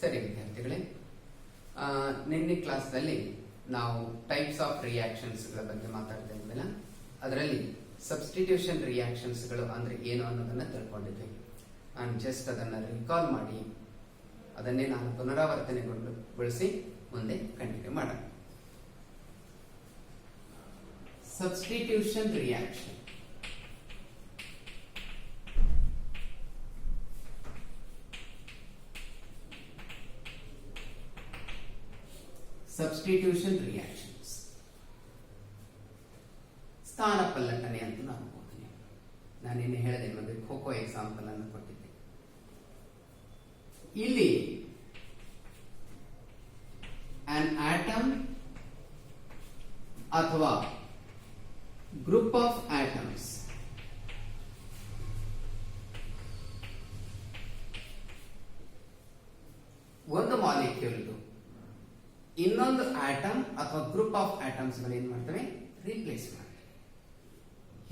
ಸರಿ ವಿದ್ಯಾರ್ಥಿಗಳೇ, ನಿನ್ನೆ ಕ್ಲಾಸ್ನಲ್ಲಿ ನಾವು ಟೈಪ್ಸ್ ಆಫ್ ರಿಯಾಕ್ಷನ್ಸ್ ಗಳ ಬಗ್ಗೆ ಮಾತಾಡ್ತಾ ಇದ್ವಲ್ಲ, ಅದರಲ್ಲಿ ಸಬ್ಸ್ಟಿಟ್ಯೂಷನ್ ರಿಯಾಕ್ಷನ್ಸ್ ಗಳು ಅಂದ್ರೆ ಏನು ಅನ್ನೋದನ್ನ ತಿಳ್ಕೊಂಡಿದ್ವಿ. ನಾನು ಜಸ್ಟ್ ಅದನ್ನ ರಿಕಾಲ್ ಮಾಡಿ ಅದನ್ನೇ ನಾನು ಪುನರಾವರ್ತನೆಗೊಳಿಸಿ ಮುಂದೆ ಕಂಟಿನ್ಯೂ ಮಾಡೋಣ. ಸಬ್ಸ್ಟಿಟ್ಯೂಷನ್ ರಿಯಾಕ್ಷನ್ ಸಬ್ಸ್ಟಿಟ್ಯೂಷನ್ ರಿಯಾಕ್ಷನ್ಸ್ ಸ್ಥಾನ ಪಲ್ಲಟನೆ ಅಂತ ನಾನು ಓದ್ತೀನಿ. ನಾನೇನು ಹೇಳಿದೆ ಒಂದು ಖೋಖೋ ಎಕ್ಸಾಂಪಲ್ ಅನ್ನು ಕೊಟ್ಟಿದ್ದೆ. ಇಲ್ಲಿ an atom ಅಥವಾ ಗ್ರೂಪ್ ಆಫ್ ಆಟಮ್ಸ್ ಒಂದು ಮಾಲಿಕ್ಯೂಲ್ ಇನ್ನೊಂದು ಆಟಮ್ ಅಥವಾ ಗ್ರೂಪ್ ಆಫ್ ಆಟಮ್ಸ್ ಗಳು ಏನ್ ಮಾಡ್ತವೆ, ರೀಪ್ಲೇಸ್ ಮಾಡ್ತವೆ.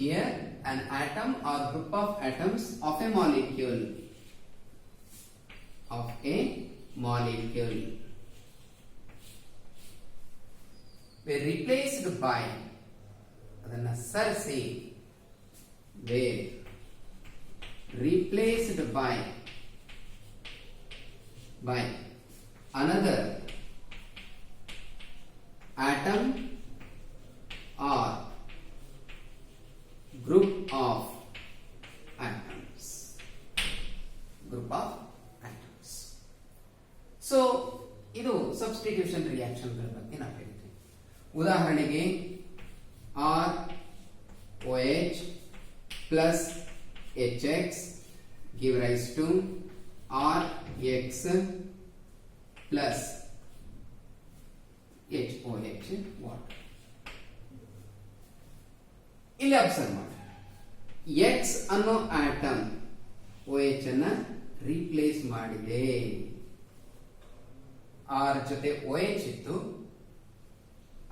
Here an atom or group of atoms of a molecule were replaced by ಅದನ್ನ ಸರಿಸಿ were replaced by another atom or group of atoms. So ಇದು ಸಬ್ಸ್ಟಿಟ್ಯೂಷನ್ ರಿಯಾಕ್ಷನ್ ಗಳ ಬಗ್ಗೆ ನಾವು ಹೇಳಿದ್ವಿ. ಉದಾಹರಣೆಗೆ ROH plus HX give rise to RX plus HOH water. ಇಲ್ಲಿ observe ಮಾಡಿ, X ಅನ್ನೋ ಆಟಮ್ OH ಅನ್ನ ರೀಪ್ಲೇಸ್ ಮಾಡಿದೆ. R ಜೊತೆ OH ಇತ್ತು,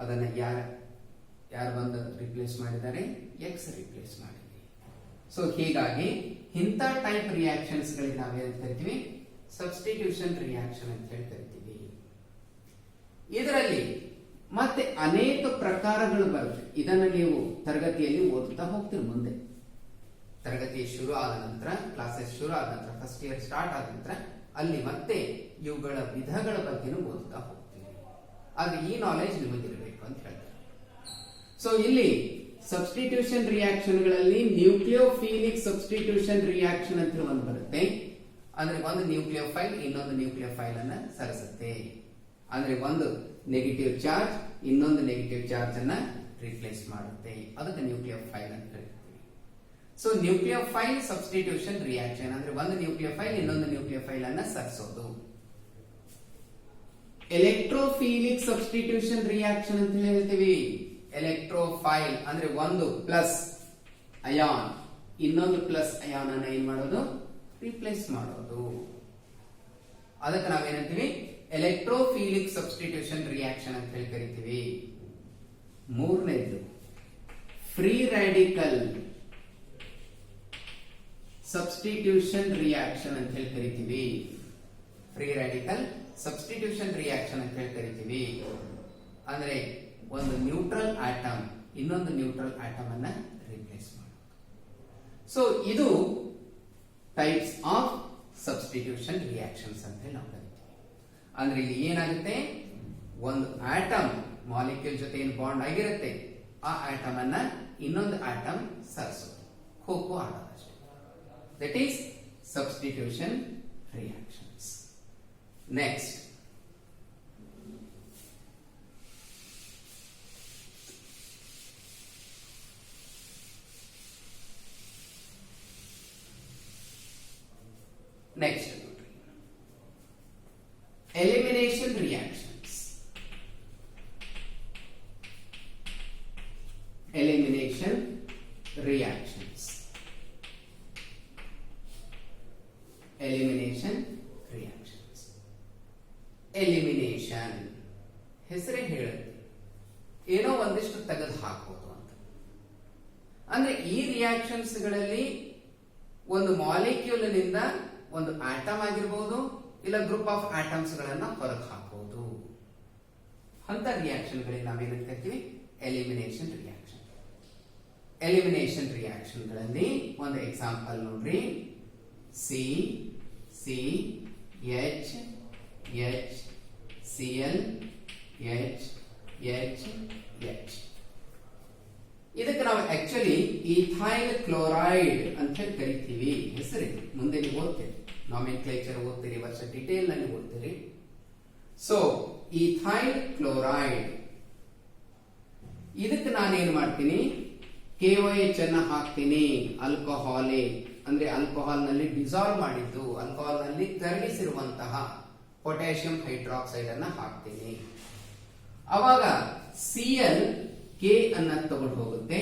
ಅದನ್ನ ಯಾರು ಬಂದು ರಿಪ್ಲೇಸ್ ಮಾಡಿದ್ದಾರೆ, X ರಿಪ್ಲೇಸ್ ಮಾಡಿದೆ. ಸೊ ಹೀಗಾಗಿ ಇಂಥ ಟೈಪ್ ರಿಯಾಕ್ಷನ್ಸ್ ಗಳಿಗೆ ನಾವೇನು ಕರಿತೀವಿ, ಸಬ್ಸ್ಟಿಟ್ಯೂಷನ್ ರಿಯಾಕ್ಷನ್ ಅಂತ ಹೇಳಿ ಕರಿತೀವಿ. ಇದರಲ್ಲಿ ಮತ್ತೆ ಅನೇಕ ಪ್ರಕಾರಗಳು ಬರುತ್ತೆ. ಇದನ್ನು ನೀವು ತರಗತಿಯಲ್ಲಿ ಓದುತ್ತಾ ಹೋಗ್ತೀರಿ. ಮುಂದೆ ತರಗತಿ ಶುರು ಆದ ನಂತರ, ಕ್ಲಾಸಸ್ ಶುರು ಆದ ನಂತರ, ಫಸ್ಟ್ ಇಯರ್ ಸ್ಟಾರ್ಟ್ ಆದ ನಂತರ ಅಲ್ಲಿ ಮತ್ತೆ ಇವುಗಳ ವಿಧಗಳ ಬಗ್ಗೆನೂ ಓದುತ್ತಾ ಹೋಗ್ತೀವಿ. ಆಗ ಈ ನಾಲೆಜ್ ನಿಮಗಿರಬೇಕು ಅಂತ ಹೇಳ್ತಾರೆ. ಸೊ ಇಲ್ಲಿ ಸಬ್ಸ್ಟಿಟ್ಯೂಷನ್ ರಿಯಾಕ್ಷನ್ ಗಳಲ್ಲಿ ನ್ಯೂಕ್ಲಿಯೋಫಿಲಿಕ್ ಸಬ್ಸ್ಟಿಟ್ಯೂಷನ್ ರಿಯಾಕ್ಷನ್ ಅಂತ ಒಂದು ಬರುತ್ತೆ. ಅಂದ್ರೆ ಒಂದು ನ್ಯೂಕ್ಲಿಯೋಫೈಲ್ ಇನ್ನೊಂದು ನ್ಯೂಕ್ಲಿಯೋಫೈಲ್ ಅನ್ನ ಸರಿಸುತ್ತೆ. ಅಂದ್ರೆ ಒಂದು ನೆಗೆಟಿವ್ ಚಾರ್ಜ್ ಇನ್ನೊಂದು ನೆಗೆಟಿವ್ ಚಾರ್ಜ್ ಅನ್ನ ರಿಪ್ಲೇಸ್ ಮಾಡುತ್ತೆ. ಅದಕ್ಕೆ ನ್ಯೂಕ್ಲಿಯೋಫೈಲ್ ಅಂತ ಕರೀತೀವಿ. ಸೊ ನ್ಯೂಕ್ಲಿಯೋಫೈಲ್ ಸಬ್ಸ್ಟಿಟ್ಯೂಷನ್ ರಿಯಾಕ್ಷನ್ ಅಂದ್ರೆ ಒಂದು ನ್ಯೂಕ್ಲಿಯೋಫೈಲ್ ಇನ್ನೊಂದು ನ್ಯೂಕ್ಲಿಯೋಫೈಲ್ ಅನ್ನ ಸರಿಸೋದು. ಎಲೆಕ್ಟ್ರೋಫಿಲಿಕ್ ಸಬ್ಸ್ಟಿಟ್ಯೂಷನ್ ರಿಯಾಕ್ಷನ್ ಅಂತ ಹೇಳ್ತೀವಿ. ಎಲೆಕ್ಟ್ರೋಫೈಲ್ ಅಂದ್ರೆ ಒಂದು ಪ್ಲಸ್ ಅಯಾನ್ ಇನ್ನೊಂದು ಪ್ಲಸ್ ಅಯಾನ್ ಅನ್ನ ಏನ್ ಮಾಡೋದು, ರಿಪ್ಲೇಸ್ ಮಾಡೋದು. ಅದಕ್ಕೆ ನಾವೇನಂತೀವಿ, ಎಲೆಕ್ಟ್ರೋಫಿಲಿಕ್ ಸಬ್ಸ್ಟಿಟ್ಯೂಷನ್ ರಿಯಾಕ್ಷನ್ ಅಂತ ಹೇಳಿ ಕರಿತೀವಿ. ಮೂರನೇದು ಫ್ರೀ ರಾಡಿಕಲ್ ಸಬ್ಸ್ಟಿಟ್ಯೂಷನ್ ರಿಯಾಕ್ಷನ್ ಅಂತ ಹೇಳಿ ಕರಿತೀವಿ. ಫ್ರೀ ರಾಡಿಕಲ್ ಸಬ್ಸ್ಟಿಟ್ಯೂಷನ್ ರಿಯಾಕ್ಷನ್ ಅಂತ ಹೇಳಿ ಕರಿತೀವಿ. ಅಂದ್ರೆ ಒಂದು ನ್ಯೂಟ್ರಲ್ ಆಟಮ್ ಇನ್ನೊಂದು ನ್ಯೂಟ್ರಲ್ ಆಟಮ್ ಅನ್ನ ರಿಪ್ಲೇಸ್ ಮಾಡೋದು. ಸೊ ಇದು ಟೈಪ್ಸ್ ಆಫ್ ಸಬ್ಸ್ಟಿಟ್ಯೂಷನ್ ರಿಯಾಕ್ಷನ್ಸ್ ಅಂತ ಹೇಳಿ ನಾವು ಕರಿತೀವಿ. ಅಂದ್ರೆ ಇಲ್ಲಿ ಏನಾಗುತ್ತೆ, ಒಂದು ಆಟಮ್ ಮಾಲಿಕ್ಯೂಲ್ ಜೊತೆ ಏನು ಬಾಂಡ್ ಆಗಿರುತ್ತೆ, ಆ ಆಟಮ್ ಅನ್ನ ಇನ್ನೊಂದು ಆಟಮ್ ಸರಿಸೋದು, ಖೋಖೋ ಆಡೋದಷ್ಟೇ. That is substitution reactions. Next ನೋಡ್ರಿ, elimination reactions. Elimination reactions. Elimination reactions. Elimination ಹೆಸರೇ ಹೇಳುತ್ತೆ, ಏನೋ ಒಂದಿಷ್ಟು ತೆಗೆದು ಹಾಕೋದು ಅಂತ. ಅಂದ್ರೆ ಈ ರಿಯಾಕ್ಷನ್ಸ್ ಗಳಲ್ಲಿ ಒಂದು ಮಾಲಿಕ್ಯೂಲ್ ನಿಂದ ಒಂದು ಆಟಮ್ ಆಗಿರಬಹುದು ಇಲ್ಲ ಗ್ರೂಪ್ ಆಫ್ ಆಟಮ್ಸ್ ಗಳನ್ನ ಹೊರಗೆ ಹಾಕೋದು. ಅಂತ ರಿಯಾಕ್ಷನ್ ಗಳಿಗೆ ನಾವೇನಂತ ಕರಿತೀವಿ? Elimination reaction. ಎಲಿಮಿನೇಷನ್ ರಿಯಾಕ್ಷನ್ ಗಳಲ್ಲಿ ಒಂದು ಎಕ್ಸಾಂಪಲ್ ನೋಡ್ರಿ. C C H H Cl H H H. ಇದಕ್ಕೆ ನಾವು ಆಕ್ಚುಲಿ ಈಥೈಲ್ ಕ್ಲೋರೈಡ್ ಅಂತ ಹೇಳಿ ಕರಿತೀವಿ. ಹೆಸರಿದೆ, ಮುಂದೆ ನೀವು ಓದ್ತೀರಿ, ನಾಮೆನ್ಕ್ಲೇಚರ್ ಓದ್ತೀರಿ, ವರ್ಷ ಡಿಟೇಲ್ ನಲ್ಲಿ ಓದ್ತೀರಿ. ಸೊ ಈಥೈಲ್ ಕ್ಲೋರೈಡ್, ಇದಕ್ಕೆ ನಾನೇನ್ ಮಾಡ್ತೀನಿ? KOH ಅನ್ನ ಹಾಕ್ತೀನಿ. ಆಲ್ಕೋಹಾಲಿಕ್ ಅಂದ್ರೆ ಆಲ್ಕೋಹಾಲ್ ನಲ್ಲಿ ಡಿಸಾಲ್ವ್ ಮಾಡಿದ್ದು, ಆಲ್ಕೋಹಾಲ್ ನಲ್ಲಿ ಕರಗಿಸಿರುವಂತಹ ಪೊಟ್ಯಾಷಿಯಂ ಹೈಡ್ರಾಕ್ಸೈಡ್ ಅನ್ನ ಹಾಕ್ತೀನಿ. ಅವಾಗ Cl K ಅನ್ನ ತಗೊಂಡು ಹೋಗುತ್ತೆ.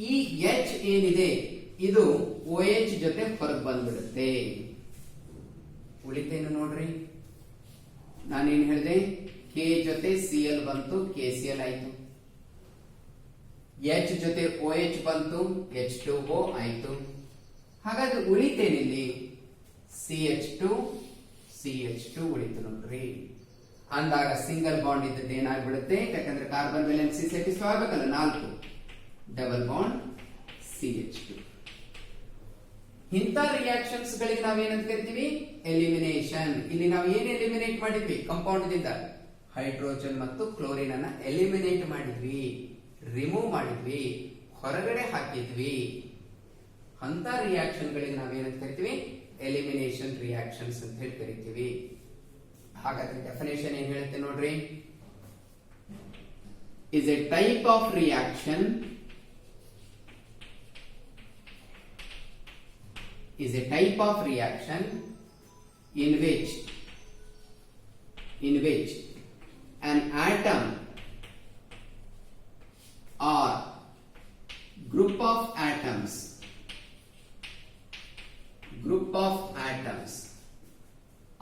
ಈ H ಏನಿದೆ ಇದು OH ಜೊತೆ ಹೊರಗೆ ಬಂದ್ಬಿಡುತ್ತೆ. ಉಳಿತೇನು ನೋಡ್ರಿ, ನಾನೇನ್ ಹೇಳಿದೆ? K ಜೊತೆ Cl ಬಂತು, KCl ಆಯ್ತು. H ಜೊತೆ OH ಬಂತು, H2O ಆಯ್ತು. ಹಾಗಾದ್ರೆ ಉಳಿತೇನಿಲ್ಲಿ? CH2 ಉಳಿತು ನೋಡ್ರಿ. ಅಂದಾಗ ಸಿಂಗಲ್ ಬಾಂಡ್ ಇದ್ದದ್ದು ಏನಾಗ್ಬಿಡುತ್ತೆ? ಯಾಕಂದ್ರೆ ಕಾರ್ಬನ್ ವೇಲೆನ್ಸಿ ಸ್ಯಾಟಿಸ್ಫೈ ಆಗಬೇಕಲ್ಲ, 4 ಡಬಲ್ ಬಾಂಡ್ CH2. ಇಂಥ ರಿಯಾಕ್ಷನ್ಸ್ ಗಳಿಗೆ ನಾವೇನಂತ ಕರಿತೀವಿ? ಎಲಿಮಿನೇಷನ್. ಇಲ್ಲಿ ನಾವು ಏನ್ ಎಲಿಮಿನೇಟ್ ಮಾಡಿದ್ವಿ? ಕಾಂಪೌಂಡ್ ದಿಂದ ಹೈಡ್ರೋಜನ್ ಮತ್ತು ಕ್ಲೋರಿನ್ ಅನ್ನ ಎಲಿಮಿನೇಟ್ ಮಾಡಿದ್ವಿ, ರಿಮೂವ್ ಮಾಡಿದ್ವಿ, ಹೊರಗಡೆ ಹಾಕಿದ್ವಿ. ಅಂತ ರಿಯಾಕ್ಷನ್ ಗಳಿಗೆ ನಾವೇನಂತ ಕರಿತೀವಿ? ಎಲಿಮಿನೇಷನ್ ರಿಯಾಕ್ಷನ್ಸ್ ಅಂತ ಹೇಳಿ ಕರಿತೀವಿ. ಹಾಗಾದ್ರೆ ಡೆಫಿನೇಷನ್ ಏನ್ ಹೇಳುತ್ತೆ ನೋಡ್ರಿ. is a type of reaction in which an atom or group of atoms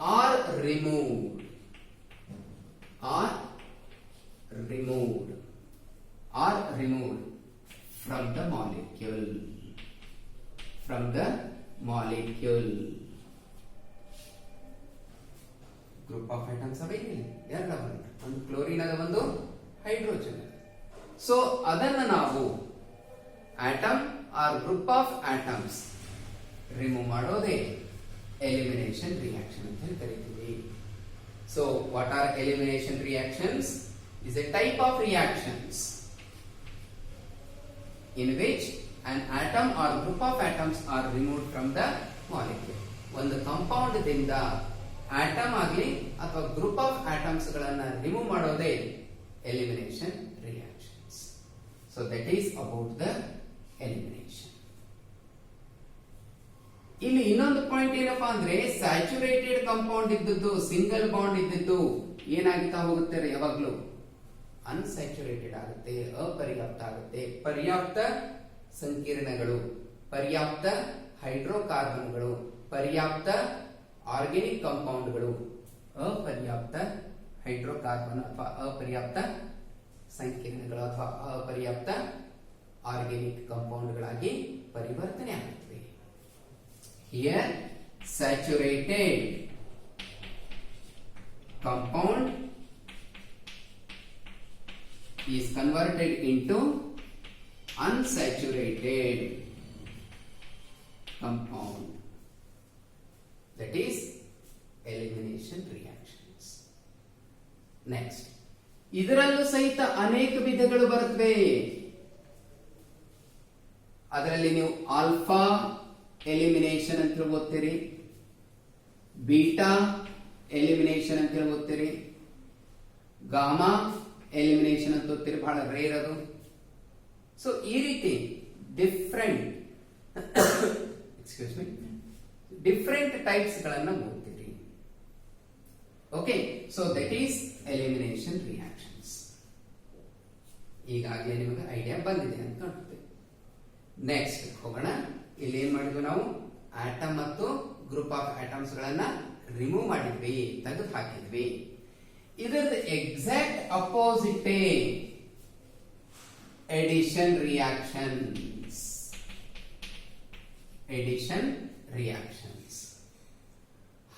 are removed from the molecule. Group of items ಅವೆ ಇಲ್ಲಿ ಎರಡು, ಒಂದು ಕ್ಲೋರಿನ್ ಅದ, ಒಂದು ಹೈಡ್ರೋಜನ್. ಸೊ ಅದನ್ನ ನಾವು atom or group of atoms remove ಮಾಡೋದೇ ಎಲಿಮಿನೇಷನ್ ರಿಯಾಕ್ಷನ್ ಅಂತ ಹೇಳಿ ಕರಿತೀವಿ. So what are elimination reactions? is a type of reactions in which an atom or group of atoms are removed from the molecule. ಒಂದು compound ದಿಂದ atom ಆಗಲಿ ಅಥವಾ group of atoms ಗಳನ್ನ remove ಮಾಡೋದೇ elimination reactions. So that is about the elimination. ಇಲ್ಲಿ ಇನ್ನೊಂದು point ಏನಪ್ಪಾ ಅಂದ್ರೆ, ಸ್ಯಾಚುರೇಟೆಡ್ ಕಾಂಪೌಂಡ್ ಇದ್ದದ್ದು, ಸಿಂಗಲ್ ಬಾಂಡ್ ಇದ್ದದ್ದು ಏನಾಗ್ತಾ ಹೋಗುತ್ತೆ? ಯಾವಾಗ್ಲೂ ಅನ್ಸ್ಯಾಚುರೇಟೆಡ್ ಆಗುತ್ತೆ, ಅಪರ್ಯಾಪ್ತ ಆಗುತ್ತೆ. ಪರ್ಯಾಪ್ತ ಸಂಕೀರ್ಣಗಳು, ಪರ್ಯಾಪ್ತ ಹೈಡ್ರೋಕಾರ್ಬನ್ಗಳು, ಪರ್ಯಾಪ್ತ ಆರ್ಗ್ಯಾನಿಕ್ ಕಾಂಪೌಂಡ್ಗಳು ಅಪರ್ಯಾಪ್ತ ಹೈಡ್ರೋಕಾರ್ಬನ್ ಅಥವಾ ಅಪರ್ಯಾಪ್ತ ಸಂಕೀರ್ಣಗಳು ಅಥವಾ ಅಪರ್ಯಾಪ್ತ ಆರ್ಗ್ಯಾನಿಕ್ ಕಾಂಪೌಂಡ್ಗಳಾಗಿ ಪರಿವರ್ತನೆ ಆಗುತ್ತವೆ. Here saturated compound is converted into unsaturated compound. That is elimination reactions. Next, ಇದರಲ್ಲೂ ಸಹಿತ ಅನೇಕ ವಿಧಗಳು ಬರುತ್ತವೆ. ಅದರಲ್ಲಿ ನೀವು ಆಲ್ಫಾ ಎಲಿಮಿನೇಷನ್ ಅಂತ ಓದ್ತೀರಿ, ಬೀಟಾ ಎಲಿಮಿನೇಷನ್ ಅಂತ ಓದ್ತೀರಿ, ಗಾಮಾ ಎಲಿಮಿನೇಷನ್ ಅಂತ ಓದ್ತೀರಿ, ಬಹಳ ರೇರ್ ಅದು. ಸೊ ಈ ರೀತಿ ಡಿಫರೆಂಟ್ ಟೈಪ್ಸ್ ಗಳನ್ನ ಓದ್ತೀರಿ. Okay, so that is elimination reactions. ಈಗಾಗಲೇ ನಿಮಗೆ ಐಡಿಯಾ ಬಂದಿದೆ ಅಂತ ಕಾಣುತ್ತೆ. ನೆಕ್ಸ್ಟ್ ಹೋಗೋಣ. ಇಲ್ಲಿ ಏನ್ ಮಾಡಿದ್ವಿ ನಾವು? ಆಟಮ್ ಮತ್ತು ಗ್ರೂಪ್ ಆಫ್ ಆಟಮ್ಸ್ ಗಳನ್ನ ರಿಮೂವ್ ಮಾಡಿದ್ವಿ, ತೆಗೆದು ಹಾಕಿದ್ವಿ. ಇದರದ ಎಕ್ಸಾಕ್ಟ್ ಅಪೋಸಿಟ್ ಎಡಿಷನ್ ರಿಯಾಕ್ಷನ್ಸ್.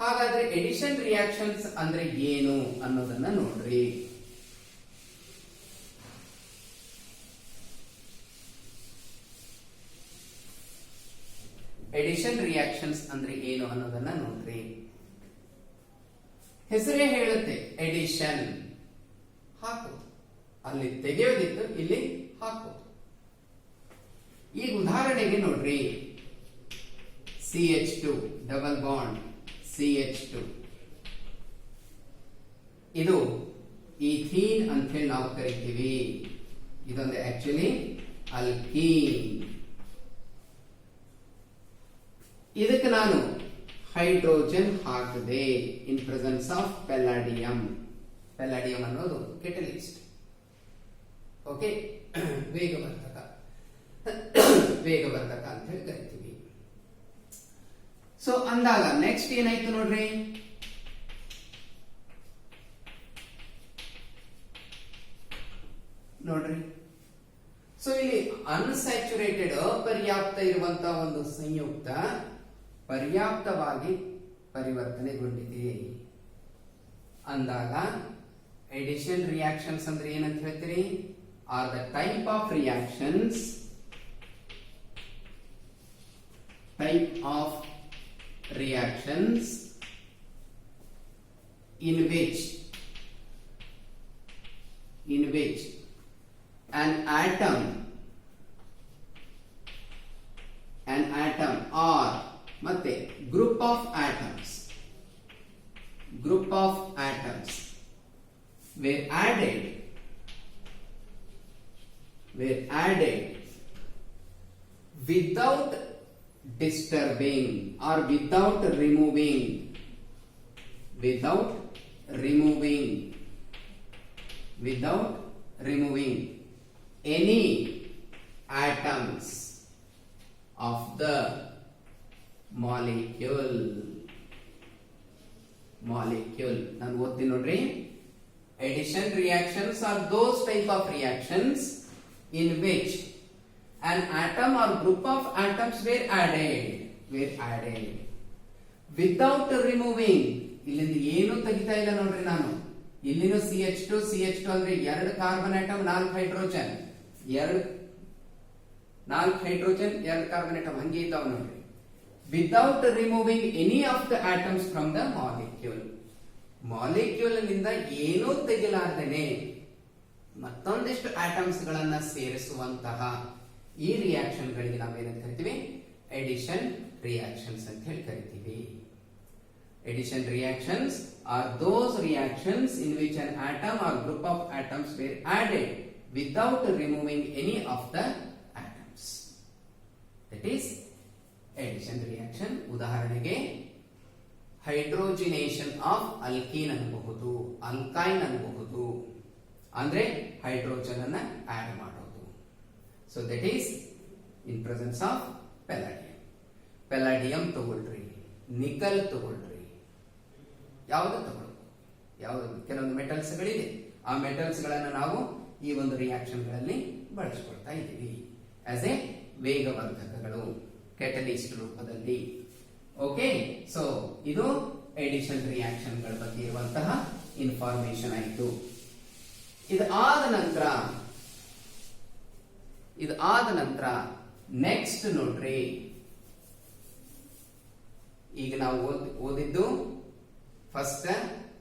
ಹಾಗಾದ್ರೆ ಎಡಿಷನ್ ರಿಯಾಕ್ಷನ್ಸ್ ಅಂದ್ರೆ ಏನು ಅನ್ನೋದನ್ನ ನೋಡ್ರಿ. ಎಡಿಷನ್ ರಿಯಾಕ್ಷನ್ಸ್ ಅಂದ್ರೆ ಏನು ಅನ್ನೋದನ್ನ ನೋಡ್ರಿ. ಹೆಸರೇ ಹೇಳುತ್ತೆ, ಎಡಿಷನ್ ಹಾಕೋದು, ಅಲ್ಲಿ ತೆಗೆಯೋದಿತ್ತು, ಇಲ್ಲಿ ಹಾಕೋದು. ಈಗ ಉದಾಹರಣೆಗೆ ನೋಡ್ರಿ, CH2 ಡಬಲ್ ಬಾಂಡ್ CH2, ಇದು ಈಥೀನ್ ಅಂತ ಹೇಳಿ ನಾವು ಕರಿತೀವಿ. ಇದೊಂದು ಆಕ್ಚುಲಿ ಅಲ್ಕೀನ್. ಇದಕ್ಕೆ ನಾನು ಹೈಡ್ರೋಜನ್ ಹಾಕಿದೆ ಇನ್ ಪ್ರೆಸೆನ್ಸ್ ಆಫ್ ಪೆಲಾಡಿಯಂ. ಪೆಲಾಡಿಯಂ ಅನ್ನೋದು ಕೆಟಲಿಸ್ಟ್. ಓಕೆ, ವೇಗವರ್ಧಕ ಅಂತ ಹೇಳಿ ಕರಿತೀವಿ. ಸೊ ಅಂದಾಗ ನೆಕ್ಸ್ಟ್ ಏನಾಯ್ತು ನೋಡ್ರಿ, ಸೊ ಇಲ್ಲಿ ಅನ್ಸ್ಯಾಚುರೇಟೆಡ್ ಅಪರ್ಯಾಪ್ತ ಇರುವಂತಹ ಒಂದು ಸಂಯುಕ್ತ ಪರ್ಯಾಪ್ತವಾಗಿ ಪರಿವರ್ತನೆಗೊಂಡಿದೆ ಅಂದಾಗ ಎಡಿಷನ್ ರಿಯಾಕ್ಷನ್ಸ್ ಅಂದ್ರೆ ಏನಂತ ಹೇಳ್ತೀರಿ? Are the type of reactions in which an atom or ಮತ್ತೆ group of atoms were added without disturbing or without removing any atoms of the molecule. ನಾನು ಓದ್ತೀನಿ ನೋಡ್ರಿ. Addition reactions are those type of reactions in which an atom or group of atoms were added without removing. ಇಲ್ಲಿಂದ ಏನು ತೆಗಿತಾ ಇಲ್ಲ ನೋಡ್ರಿ ನಾನು. ಇಲ್ಲಿನೂ CH2 ಅಂದ್ರೆ 2 carbon atom 4 hydrogen 2 carbon atom ಹಂಗೆ ಇದ್ದಾವ ನೋಡ್ರಿ. Without removing any of the atoms from the molecule ನಿಂದ ಏನೂ ತೆಗಿಲಾರ್ದೇನೆ ಮತ್ತೊಂದಿಷ್ಟು ಆಟಮ್ಸ್ ಗಳನ್ನ ಸೇರಿಸುವಂತಹ ಈ ರಿಯಾಕ್ಷನ್ ಗಳಿಗೆ ನಾವೇನಂತ ಕರಿತೀವಿ? ಎಡಿಷನ್ ರಿಯಾಕ್ಷನ್ಸ್ ಅಂತ ಹೇಳಿ ಕರಿತೀವಿ. Addition reactions are those reactions in which an atom or group of atoms were added without removing any of the atoms. That is addition reaction. ಉದಾಹರಣೆಗೆ ಹೈಡ್ರೋಜಿನೇಷನ್ ಆಫ್ ಅಲ್ಕೀನ್ ಅನ್ನಬಹುದು, alkyne ಅನ್ನಬಹುದು, ಅಂದ್ರೆ hydrogen ಅನ್ನ add ಮಾಡೋದು. So that is in presence of palladium ತಗೊಳ್ರಿ, nickel ತಗೊಳ್ರಿ, ಯಾವುದು ಕೆಲವೊಂದು ಮೆಟಲ್ಸ್ ಗಳಿದೆ. ಆ ಮೆಟಲ್ಸ್ ಗಳನ್ನ ನಾವು ಈ ಒಂದು ರಿಯಾಕ್ಷನ್ ಗಳಲ್ಲಿ ಬಳಸಿಕೊಳ್ತಾ ಇದ್ದೀವಿ ಆಸ್ ಎ ವೇಗವರ್ಧಕಗಳು, ಕೆಟಲಿಸ್ಟ್ ರೂಪದಲ್ಲಿ. ಓಕೆ, ಸೊ ಇದು ಎಡಿಷನ್ ರಿಯಾಕ್ಷನ್ ಗಳ ಬಗ್ಗೆ ಇರುವಂತಹ ಇನ್ಫಾರ್ಮೇಶನ್ ಆಯಿತು. ಇದಾದ ನಂತರ ನೆಕ್ಸ್ಟ್ ನೋಡ್ರಿ, ಈಗ ನಾವು ಓದಿದ್ದು first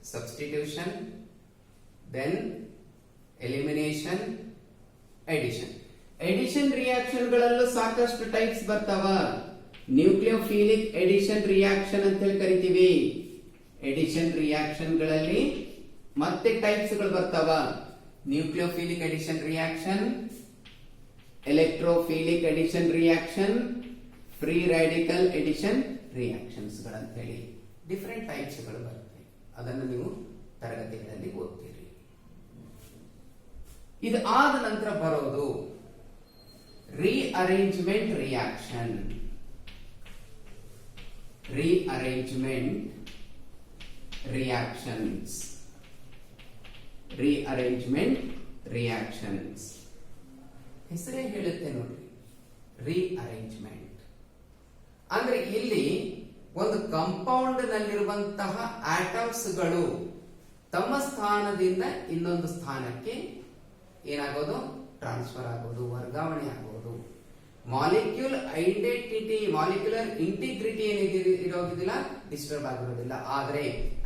substitution, then elimination, addition reaction ಗಳಲ್ಲೂ ಸಾಕಷ್ಟು ಟೈಪ್ಸ್ ಬರ್ತಾವ. ನ್ಯೂಕ್ಲಿಯೋಫಿಲಿಕ್ ಎಡಿಷನ್ ರಿಯಾಕ್ಷನ್ ಅಂತ ಹೇಳಿ ಕರಿತೀವಿ. ಎಡಿಷನ್ ರಿಯಾಕ್ಷನ್ ಗಳಲ್ಲಿ ಮತ್ತೆ ಟೈಪ್ಸ್ ಗಳು ಬರ್ತಾವ. Nucleophilic addition reaction, electrophilic addition reaction, free radical addition reactions ಗಳಂತ ಹೇಳಿ ಡಿಫರೆಂಟ್ ಟೈಪ್ಸ್ ಗಳು ಬರುತ್ತೆ. ಅದನ್ನು ನೀವು ತರಗತಿಗಳಲ್ಲಿ ಓದ್ತೀರಿ. ಇದು ಆದ ನಂತರ ಬರೋದು ರೀಅರೇಂಜ್ಮೆಂಟ್ ರಿಯಾಕ್ಷನ್. ರೀಅರೇಂಜ್ಮೆಂಟ್ ರಿಯಾಕ್ಷನ್ಸ್ ಹೆಸರೇ ಹೇಳುತ್ತೆ ನೋಡ್ರಿ. ರೀಅರೇಂಜ್ಮೆಂಟ್ ಅಂದ್ರೆ ಇಲ್ಲಿ ಒಂದು ಕಾಂಪೌಂಡ್ ನಲ್ಲಿರುವಂತಹ ಆಟಮ್ಸ್ಗಳು ತಮ್ಮ ಸ್ಥಾನದಿಂದ ಇನ್ನೊಂದು ಸ್ಥಾನಕ್ಕೆ ಏನಾಗೋದು, ಟ್ರಾನ್ಸ್ಫರ್ ಆಗೋದು, ವರ್ಗಾವಣೆ ಆಗೋದು. ಮಾಲಿಕ್ಯೂಲ್ ಐಡೆಂಟಿಟಿ, ಮಾಲಿಕ್ಯುಲರ್ ಇಂಟಿಗ್ರಿಟಿ ಇರೋದಿಲ್ಲ, ಡಿಸ್ಟರ್ಬ್ ಆಗಿರೋದಿಲ್ಲ. ಆದರೆ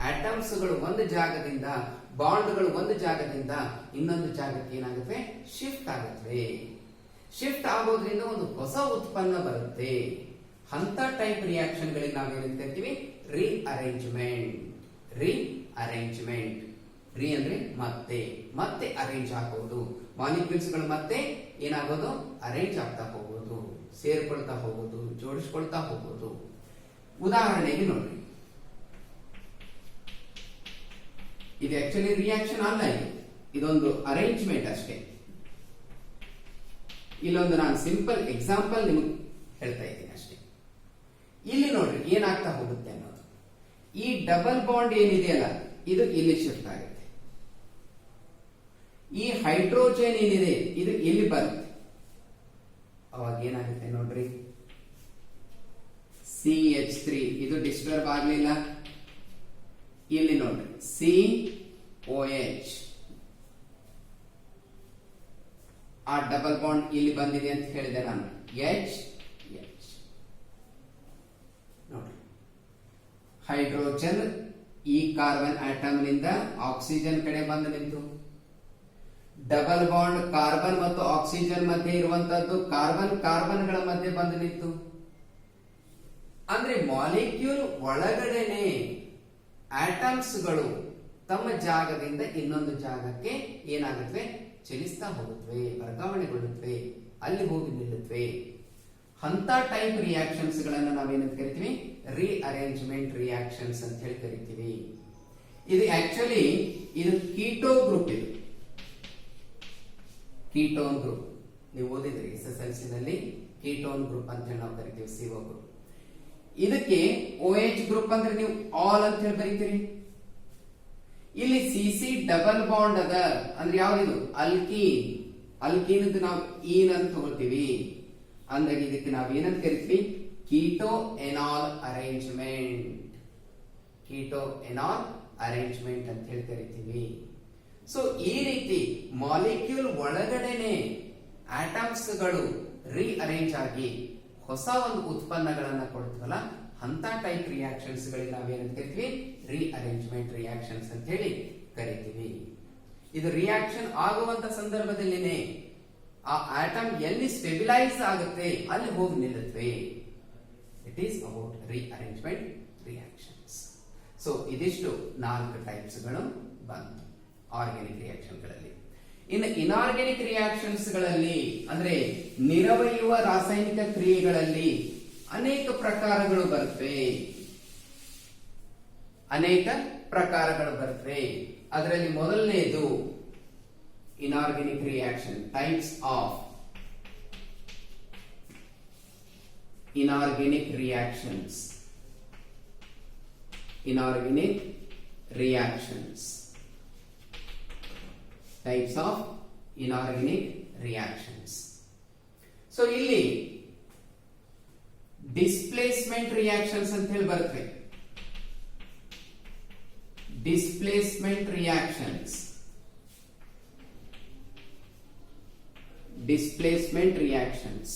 ಆಟಮ್ಸ್ಗಳು ಒಂದು ಜಾಗದಿಂದ, ಬಾಂಡ್ಗಳು ಒಂದು ಜಾಗದಿಂದ ಇನ್ನೊಂದು ಜಾಗಕ್ಕೆ ಏನಾಗುತ್ತೆ, ಶಿಫ್ಟ್ ಆಗುತ್ತವೆ. ಶಿಫ್ಟ್ ಆಗೋದ್ರಿಂದ ಒಂದು ಹೊಸ ಉತ್ಪನ್ನ ಬರುತ್ತೆ. ಅಂತ ಟೈಪ್ ರಿಯಾಕ್ಷನ್ ಗಳಿಗೆ ನಾವೇನಂತ ಕರಿತೀವಿ, ರಿಅರೇಂಜ್ಮೆಂಟ್. ರಿಅರೇಂಜ್ಮೆಂಟ್, ರಿ ಅಂದ್ರೆ ಮತ್ತೆ, ಮತ್ತೆ ಅರೇಂಜ್ ಆಗೋದು. ಮಾಲಿಕ್ಯೂಲ್ಸ್ ಗಳು ಮತ್ತೆ ಏನಾಗೋದು, ಅರೇಂಜ್ ಆಗ್ತಾ ಹೋಗೋದು, ಸೇರ್ಕೊಳ್ತಾ ಹೋಗೋದು, ಜೋಡಿಸ್ಕೊಳ್ತಾ ಹೋಗೋದು. ಉದಾಹರಣೆಗೆ ನೋಡ್ರಿ, ಇದು ಆಕ್ಚುಲಿ ರಿಯಾಕ್ಷನ್ ಅಲ್ಲ, ಇದೊಂದು ಅರೇಂಜ್ಮೆಂಟ್ ಅಷ್ಟೇ. ಇಲ್ಲೊಂದು ನಾನು ಸಿಂಪಲ್ ಎಕ್ಸಾಂಪಲ್ ನಿಮಗೆ ಹೇಳ್ತಾ ಇದ್ದೀನಿ ಅಷ್ಟೇ. ಇಲ್ಲಿ ನೋಡ್ರಿ ಏನಾಗ್ತಾ ಹೋಗುತ್ತೆ ಅನ್ನೋದು. ಈ ಡಬಲ್ ಬಾಂಡ್ ಏನಿದೆಯಲ್ಲ, ಇದು ಇಲ್ಲಿ ಶಿಫ್ಟ್ ಆಗುತ್ತೆ. ಈ ಹೈಡ್ರೋಜನ್ ಏನಿದೆ, ಇದು ಇಲ್ಲಿ ಬರುತ್ತೆ. ಅವಾಗ ಏನಾಗುತ್ತೆ ನೋಡ್ರಿ, CH3 ಇದು ಡಿಸ್ಟರ್ಬ್ ಆಗ್ಲಿಲ್ಲ. ಇಲ್ಲಿ ನೋಡ್ರಿ COH, ಆ ಡಬಲ್ ಬಾಂಡ್ ಇಲ್ಲಿ ಬಂದಿದೆ ಅಂತ ಹೇಳಿದೆ ನಾನು. H ನೋಡ್ರಿ, ಹೈಡ್ರೋಜನ್ ಈ ಕಾರ್ಬನ್ ಆಟಮ್ ನಿಂದ ಆಕ್ಸಿಜನ್ ಕಡೆ ಬಂದು ನಿಂತು, ಡಬಲ್ ಬಾಂಡ್ ಕಾರ್ಬನ್ ಮತ್ತು ಆಕ್ಸಿಜನ್ ಮಧ್ಯೆ ಇರುವಂತದ್ದು ಕಾರ್ಬನ್ಗಳ ಮಧ್ಯೆ ಬಂದು ನಿಂತು. ಅಂದ್ರೆ ಮಾಲಿಕ್ಯೂಲ್ ಒಳಗಡೆನೆ ಆಟಮ್ಸ್ಗಳು ತಮ್ಮ ಜಾಗದಿಂದ ಇನ್ನೊಂದು ಜಾಗಕ್ಕೆ ಏನಾಗುತ್ತವೆ, ಚಲಿಸ್ತಾ ಹೋಗುತ್ತವೆ, ವರ್ಗಾವಣೆಗೊಳ್ಳುತ್ತವೆ, ಅಲ್ಲಿ ಹೋಗಿ ನಿಲ್ಲುತ್ತವೆ. ಅಂತ ಟೈಪ್ ರಿಯಾಕ್ಷನ್ಸ್ ಗಳನ್ನ ನಾವೇನಂತ ಕರಿತೀವಿ, ರಿಅರೇಂಜ್ಮೆಂಟ್ ರಿಯಾಕ್ಷನ್ಸ್ ಅಂತ ಹೇಳಿ ಕರಿತೀವಿ. ಇದು ಆಕ್ಚುಲಿ ಇದು ಕೀಟೋ ಗ್ರೂಪ್. ಇದು ಕೀಟೋನ್ ಗ್ರೂಪ್ ನೀವು ಓದಿದ್ರಿ SSLC ನಲ್ಲಿ. ಕೀಟೋನ್ ಗ್ರೂಪ್ ಅಂತ ಹೇಳಿ ನಾವು ಕರಿತೀವಿ, CO ಗ್ರೂಪ್. ಇದಕ್ಕೆ OH ಗ್ರೂಪ್ ಅಂದ್ರೆ ನೀವು ಆಲ್ ಅಂತ ಹೇಳಿ ಬರೀತೀರಿ. ಇಲ್ಲಿ CC ಡಬಲ್ ಬಾಂಡ್ ಅದ ಅಂದ್ರೆ ಯಾವ್ದಿದು, ಅಲ್ಕೀನ್. ಅಲ್ಕೀನ್ ನಾವು ಈನ್ ಅಂತ ತಗೊಳ್ತೀವಿ. ಅಂದಾಗ ಇದಕ್ಕೆ ನಾವು ಏನಂತ ಕರಿತೀವಿ, ಕೀಟೋ ಎನಾಲ್ ಅರೇಂಜ್ಮೆಂಟ್. ಕೀಟೋ ಎನಾಲ್ ಅರೇಂಜ್ಮೆಂಟ್ ಅಂತ ಹೇಳಿ ಕರಿತೀವಿ. ಸೊ ಈ ರೀತಿ ಮಾಲಿಕ್ಯೂಲ್ ಒಳಗಡೆನೆ ಆಟಮ್ಸ್ಗಳು ರಿಅರೇಂಜ್ ಆಗಿ ಹೊಸ ಒಂದು ಉತ್ಪನ್ನಗಳನ್ನ ಕೊಡ್ತೀವಲ್ಲ, ಅಂತ ಟೈಪ್ ರಿಯಾಕ್ಷನ್ಸ್ ಗಳಿಗೆ ನಾವೇನಂತ ಕರಿತೀವಿ, ರಿಅರೇಂಜ್ಮೆಂಟ್ ರಿಯಾಕ್ಷನ್ಸ್ ಅಂತ ಹೇಳಿ ಕರಿತೀವಿ. ಇದು ರಿಯಾಕ್ಷನ್ ಆಗುವಂತ ಸಂದರ್ಭದಲ್ಲಿನೇ ಆ ಆಟಮ್ ಎಲ್ಲಿ ಸ್ಟೆಬಿಲೈಸ್ ಆಗುತ್ತೆ ಅಲ್ಲಿ ಹೋಗಿ ನಿಲ್ಲುತ್ತವೆ. It is about rearrangement reactions. So ಇದಿಷ್ಟು 4 ಟೈಪ್ಸ್ ಗಳು ಬಂತು ಆರ್ಗ್ಯಾನಿಕ್ ರಿಯಾಕ್ಷನ್ ಗಳಲ್ಲಿ. ಇನ್ನು ಇನಾರ್ಗ್ಯಾನಿಕ್ ರಿಯಾಕ್ಷನ್ಸ್ ಗಳಲ್ಲಿ ಅಂದ್ರೆ ನಿರವಯುವ ರಾಸಾಯನಿಕ ಕ್ರಿಯೆಗಳಲ್ಲಿ ಅನೇಕ ಪ್ರಕಾರಗಳು ಬರುತ್ತವೆ. ಅದರಲ್ಲಿ ಮೊದಲನೆಯದು inorganic reaction, types of inorganic reactions. Inorganic reactions, types of inorganic reactions. So ಇಲ್ಲಿ ಡಿಸ್ಪ್ಲೇಸ್ಮೆಂಟ್ ರಿಯಾಕ್ಷನ್ಸ್ ಅಂತ ಹೇಳಿ ಬರುತ್ತೆ. Displacement reactions, displacement reactions.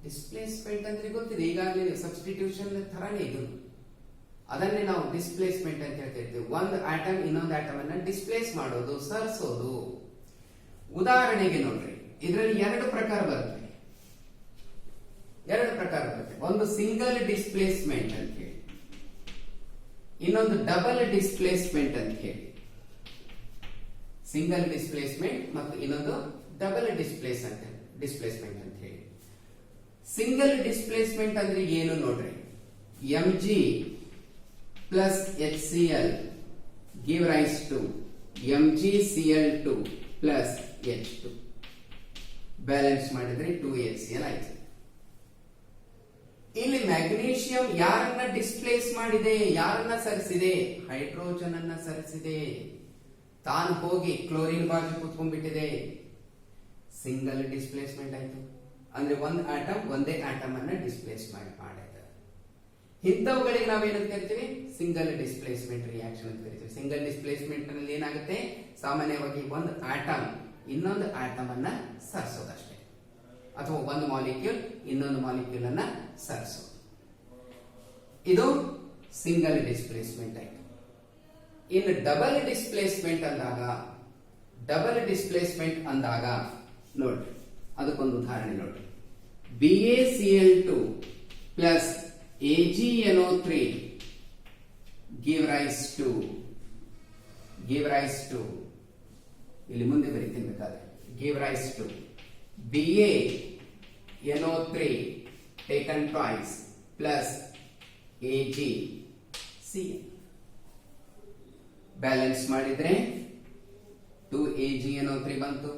Displacement ಅಂದ್ರೆ ಗೊತ್ತಿದೆ, ಈಗಾಗಲೇ ಸಬ್ಸ್ಟಿಟ್ಯೂಷನ್ ತರಾನೇ ಇದು. ಅದನ್ನೇ ನಾವು ಡಿಸ್ಪ್ಲೇಸ್ಮೆಂಟ್ ಅಂತ ಹೇಳ್ತಿರ್ತೀವಿ. ಒಂದು ಆಟಮ್ ಇನ್ನೊಂದು ಆಟಮ್ ಅನ್ನ ಡಿಸ್ಪ್ಲೇಸ್ ಮಾಡೋದು, ಸರಿಸೋದು. ಉದಾಹರಣೆಗೆ ನೋಡ್ರಿ, ಇದರಲ್ಲಿ 2 ಪ್ರಕಾರ ಬರುತ್ತೆ. ಒಂದು ಸಿಂಗಲ್ ಡಿಸ್ಪ್ಲೇಸ್ಮೆಂಟ್ ಅಂತ ಹೇಳಿ, ಇನ್ನೊಂದು ಡಬಲ್ ಡಿಸ್ಪ್ಲೇಸ್ಮೆಂಟ್ ಅಂತ ಹೇಳಿ. ಸಿಂಗಲ್ ಡಿಸ್ಪ್ಲೇಸ್ಮೆಂಟ್ ಮತ್ತು ಇನ್ನೊಂದು ಡಬಲ್ ಡಿಸ್ಪ್ಲೇಸ್ಮೆಂಟ್ ಅಂತ ಹೇಳಿ. ಸಿಂಗಲ್ ಡಿಸ್ಪ್ಲೇಸ್ಮೆಂಟ್ ಅಂದ್ರೆ ಏನು ನೋಡ್ರಿ, Mg plus HCl give rise to MgCl2 plus H2. Balance ಮಾಡಿದ್ರೆ 2HCl ಆಯ್ತು. ಇಲ್ಲಿ ಮ್ಯಾಗ್ನೀಷಿಯಂ ಯಾರನ್ನ ಡಿಸ್ಪ್ಲೇಸ್ ಮಾಡಿದೆ, ಯಾರನ್ನ ಸರಿಸಿದೆ, ಹೈಡ್ರೋಜನ್ ಅನ್ನ ಸರಿಸಿದೆ. ತಾನು ಹೋಗಿ ಕ್ಲೋರಿನ್ ಬಾಜು ಕೂತ್ಕೊಂಡ್ಬಿಟ್ಟಿದೆ. ಸಿಂಗಲ್ ಡಿಸ್ಪ್ಲೇಸ್ಮೆಂಟ್ ಆಯ್ತು. ಅಂದ್ರೆ ಒಂದೇ ಆಟಮ್ ಅನ್ನ ಡಿಸ್ಪ್ಲೇಸ್ ಮಾಡಿದೆ. ಇಂಥವುಗಳಿಗೆ ನಾವೇನಂತ ಕರಿತೀವಿ, ಸಿಂಗಲ್ ಡಿಸ್ಪ್ಲೇಸ್ಮೆಂಟ್ ರಿಯಾಕ್ಷನ್ ಅಂತ ಕರಿತೀವಿ. ಸಿಂಗಲ್ ಡಿಸ್ಪ್ಲೇಸ್ಮೆಂಟ್ ನಲ್ಲಿ ಏನಾಗುತ್ತೆ, ಸಾಮಾನ್ಯವಾಗಿ ಒಂದು ಆಟಮ್ ಇನ್ನೊಂದು ಆಟಮ್ ಅನ್ನ ಸರಿಸೋದಷ್ಟೇ, ಅಥವಾ ಒಂದು ಮಾಲಿಕ್ಯೂಲ್ ಇನ್ನೊಂದು ಮಾಲಿಕ್ಯೂಲ್ ಅನ್ನ ಸರಿಸೋದು. ಇದು ಸಿಂಗಲ್ ಡಿಸ್ಪ್ಲೇಸ್ಮೆಂಟ್ ಆಯ್ತು. ಇನ್ನು ಡಬಲ್ ಡಿಸ್ಪ್ಲೇಸ್ಮೆಂಟ್ ಅಂದಾಗ ನೋಡ್ರಿ, ಅದಕ್ಕೊಂದು ಉದಾಹರಣೆ ನೋಡ್ರಿ. BaCl2 plus AgNO3 give rise to ಇಲ್ಲಿ ಮುಂದೆ ಬರೀತೀನಿ ಬೇಕಾದ್ರೆ, give rise to BaNO3 taken twice plus AgCl. Balance ಮಾಡಿದ್ರೆ 2AgNO3 ಬಂತು,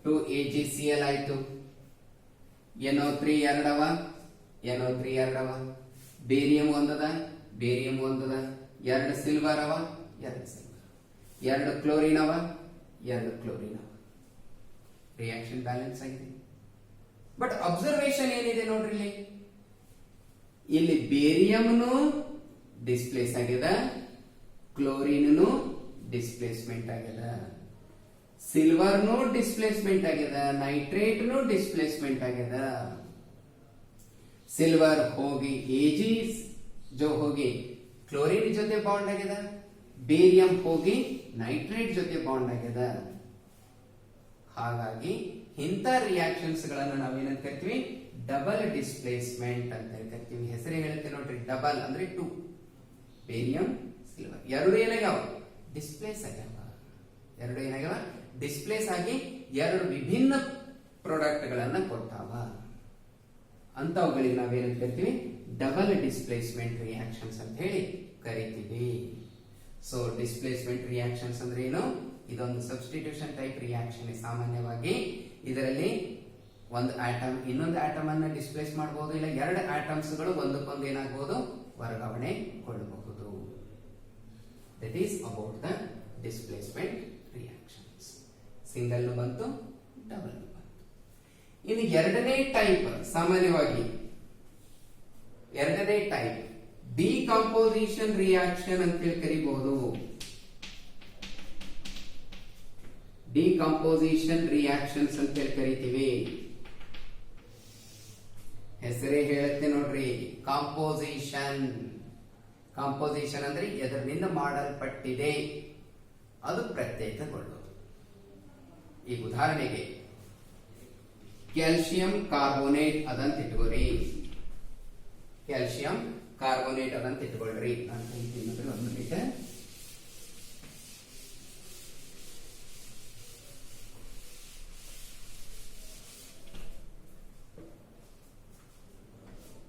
2AgCl ಆಯ್ತು. NO3 ಎರಡವ, ಬೇರಿಯಂ ಒಂದದ, ಎರಡು ಸಿಲ್ವರ್ ಅವ, ಎರಡು ಕ್ಲೋರಿನ್ ಅವ, ರಿಯಾಕ್ಷನ್ ಬ್ಯಾಲೆನ್ಸ್ ಆಗಿದೆ. ಬಟ್ ಅಬ್ಸರ್ವೇಷನ್ ಏನಿದೆ ನೋಡ್ರಿ, ಇಲ್ಲಿ ಬೇರಿಯಂನು ಡಿಸ್ಪ್ಲೇಸ್ ಆಗ್ಯದ, ಕ್ಲೋರಿನ್ ಡಿಸ್ಪ್ಲೇಸ್ಮೆಂಟ್ ಆಗ್ಯದ, ಸಿಲ್ವರ್ನು ಡಿಸ್ಪ್ಲೇಸ್ಮೆಂಟ್ ಆಗ್ಯದ, ನೈಟ್ರೇಟ್ನು ಡಿಸ್ಪ್ಲೇಸ್ಮೆಂಟ್ ಆಗ್ಯದ. ಸಿಲ್ವರ್ ಹೋಗಿ ಹೋಗಿ ಕ್ಲೋರಿನ್ ಜೊತೆ ಬಾಂಡ್ ಆಗ್ಯದ, ಬೇರಿಯಂ ಹೋಗಿ ನೈಟ್ರೇಟ್ ಜೊತೆ ಬಾಂಡ್ ಆಗ್ಯದ. ಹಾಗಾಗಿ ಇಂಥ ರಿಯಾಕ್ಷನ್ಸ್ ಗಳನ್ನ ನಾವೇನಂತ ಕರಿತೀವಿ, ಡಬಲ್ ಡಿಸ್ಪ್ಲೇಸ್ಮೆಂಟ್ ಅಂತ ಕರಿತೀವಿ. ಹೆಸರೇ ಹೇಳುತ್ತೆ ನೋಡ್ರಿ, ಡಬಲ್ ಅಂದ್ರೆ 2, ಬೇರಿಯಂ ಸಿಲ್ವರ್ ಎರಡು ಏನಾಗ್ಯಾವ, ಡಿಸ್ಪ್ಲೇಸ್ ಆಗಿ ಎರಡು ವಿಭಿನ್ನ ಪ್ರಾಡಕ್ಟ್ ಗಳನ್ನ ಕೊಡ್ತಾವ. ಅಂತವುಗಳಿಗೆ ನಾವೇನಂತ ಕರಿತೀವಿ, ಡಬಲ್ ಡಿಸ್ಪ್ಲೇಸ್ಮೆಂಟ್ ರಿಯಾಕ್ಷನ್ಸ್ ಅಂತ ಹೇಳಿ ಕರಿತೀವಿ. ಸೊ ಡಿಸ್ಪ್ಲೇಸ್ಮೆಂಟ್ ರಿಯಾಕ್ಷನ್ಸ್ ಅಂದ್ರೆ ಏನು, ಇದೊಂದು ಸಬ್ಸ್ಟಿಟ್ಯೂಷನ್ ಟೈಪ್ ರಿಯಾಕ್ಷನ್. ಸಾಮಾನ್ಯವಾಗಿ ಇದರಲ್ಲಿ ಒಂದು ಆಟಮ್ ಇನ್ನೊಂದು ಆಟಮ್ ಅನ್ನ ಡಿಸ್ಪ್ಲೇಸ್ ಮಾಡಬಹುದು, ಇಲ್ಲ ಎರಡು ಆಟಮ್ಸ್ ಗಳು ಒಂದಕ್ಕೊಂದು ಏನಾಗಬಹುದು, ವರ್ಗಾವಣೆಗೊಳ್ಳಬಹುದು. That is about the displacement reactions. Single ಬಂತು, ಡಬಲ್ ಬಂತು. ಇನ್ನು ಎರಡನೇ ಟೈಪ್, ಸಾಮಾನ್ಯವಾಗಿ ಎರಡನೇ ಟೈಪ್ ಡಿಕಂಪೋಸಿಷನ್ ರಿಯಾಕ್ಷನ್ ಅಂತ ಹೇಳಿ ಕರಿಬಹುದು. ಡಿಕಂಪೋಸಿಷನ್ ರಿಯಾಕ್ಷನ್ಸ್ ಅಂತ ಹೇಳಿ ಕರಿತೀವಿ. ಹೆಸರೇ ಹೇಳುತ್ತೆ ನೋಡ್ರಿ, ಕಾಂಪೋಸಿಷನ್ ಅಂದ್ರೆ ಎದರಿಂದ ಮಾಡಲ್ಪಟ್ಟಿದೆ ಅದು ಪ್ರತ್ಯೇಕಗೊಳ್ಳುವುದು. ಈಗ ಉದಾಹರಣೆಗೆ ಕ್ಯಾಲ್ಸಿಯಂ ಕಾರ್ಬೋನೇಟ್ ಅದಂತ ಇಟ್ಕೋರಿ, ನಾನು ಹೇಳ್ತೀನಿ ಒಂದು ಮಿನಿಟ್.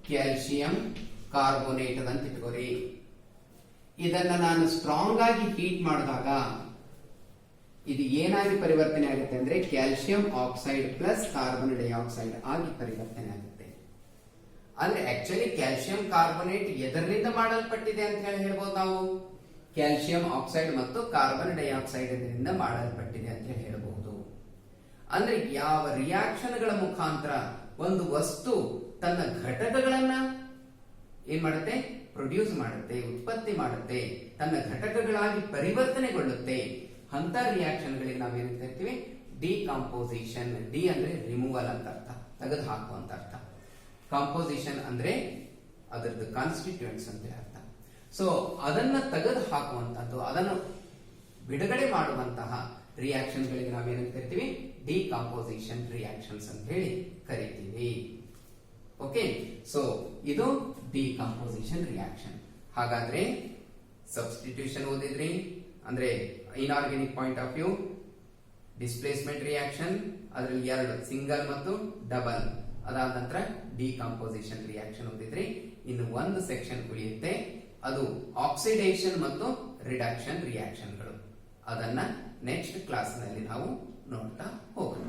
ಕ್ಯಾಲ್ಸಿಯಂ ಕಾರ್ಬೋನೇಟ್ ಅದಂತ ಇಟ್ಕೋರಿ. ಇದನ್ನ ನಾನು ಸ್ಟ್ರಾಂಗ್ ಆಗಿ ಹೀಟ್ ಮಾಡಿದಾಗ ಇದು ಏನಾಗಿ ಪರಿವರ್ತನೆ ಆಗುತ್ತೆ ಅಂದ್ರೆ calcium oxide plus carbon dioxide ಆಗಿ ಪರಿವರ್ತನೆ ಆಗುತ್ತೆ. ಅಂದ್ರೆ ಆಕ್ಚುಲಿ ಕ್ಯಾಲ್ಸಿಯಂ ಕಾರ್ಬೋನೇಟ್ ಎದರಿಂದ ಮಾಡಲ್ಪಟ್ಟಿದೆ ಅಂತ ಹೇಳ್ಬೋದು ನಾವು, ಕ್ಯಾಲ್ಸಿಯಂ ಆಕ್ಸೈಡ್ ಮತ್ತು ಕಾರ್ಬನ್ ಡೈಆಕ್ಸೈಡ್ ಇದರಿಂದ ಮಾಡಲ್ಪಟ್ಟಿದೆ ಅಂತ ಹೇಳಬಹುದು. ಅಂದ್ರೆ ಯಾವ ರಿಯಾಕ್ಷನ್ಗಳ ಮುಖಾಂತರ ಒಂದು ವಸ್ತು ತನ್ನ ಘಟಕಗಳನ್ನ ಏನ್ ಮಾಡುತ್ತೆ, ಪ್ರೊಡ್ಯೂಸ್ ಮಾಡುತ್ತೆ, ಉತ್ಪತ್ತಿ ಮಾಡುತ್ತೆ, ತನ್ನ ಘಟಕಗಳಾಗಿ ಪರಿವರ್ತನೆಗೊಳ್ಳುತ್ತೆ, ಅಂತ ರಿಯಾಕ್ಷನ್ಗಳಿಗೆ ನಾವೇನು ಕರಿತೀವಿ, ಡಿಕಂಪೋಸಿಷನ್. ಡಿ ಅಂದ್ರೆ ರಿಮೂವಲ್ ಅಂತ ಅರ್ಥ, ತೆಗೆದು ಹಾಕುವಂತ ಅರ್ಥ. ಕಾಂಪೋಸಿಷನ್ ಅಂದ್ರೆ ಅದರದ್ದು ಕಾನ್ಸ್ಟಿಟ್ಯೂಯೆಂಟ್ಸ್ ಅಂತ ಅರ್ಥ. ಸೊ ಅದನ್ನ ತೆಗೆದು ಹಾಕುವಂತದ್ದು, ಅದನ್ನು ಬಿಡುಗಡೆ ಮಾಡುವಂತಹ ರಿಯಾಕ್ಷನ್ಗಳಿಗೆ ನಾವೇನಂತ ಕರಿತೀವಿ, ಡಿಕಂಪೋಸಿಷನ್ ರಿಯಾಕ್ಷನ್ಸ್ ಅಂತ ಹೇಳಿ ಕರಿತೀವಿ. ಓಕೆ, ಸೊ ಇದು ಡಿಕಂಪೋಸಿಷನ್ ರಿಯಾಕ್ಷನ್. ಹಾಗಾದ್ರೆ ಸಬ್ಸ್ಟಿಟ್ಯೂಷನ್ ಓದಿದ್ರಿ ಅಂದ್ರೆ inorganic point of view, displacement reaction ಅದರಲ್ಲಿ ಎರಡು, ಸಿಂಗಲ್ ಮತ್ತು ಡಬಲ್. ಅದಾದ ನಂತರ ಡಿಕಂಪೋಸಿಷನ್ ರಿಯಾಕ್ಷನ್ ಓದಿದ್ರಿ. ಇನ್ನು ಒಂದು ಸೆಕ್ಷನ್ ಉಳಿಯುತ್ತೆ, ಅದು ಆಕ್ಸಿಡೇಷನ್ ಮತ್ತು ರಿಡಕ್ಷನ್ ರಿಯಾಕ್ಷನ್ಗಳು. ಅದನ್ನ ನೆಕ್ಸ್ಟ್ ಕ್ಲಾಸ್ ನಲ್ಲಿ ನಾವು ನೋಡ್ತಾ ಹೋಗೋಣ.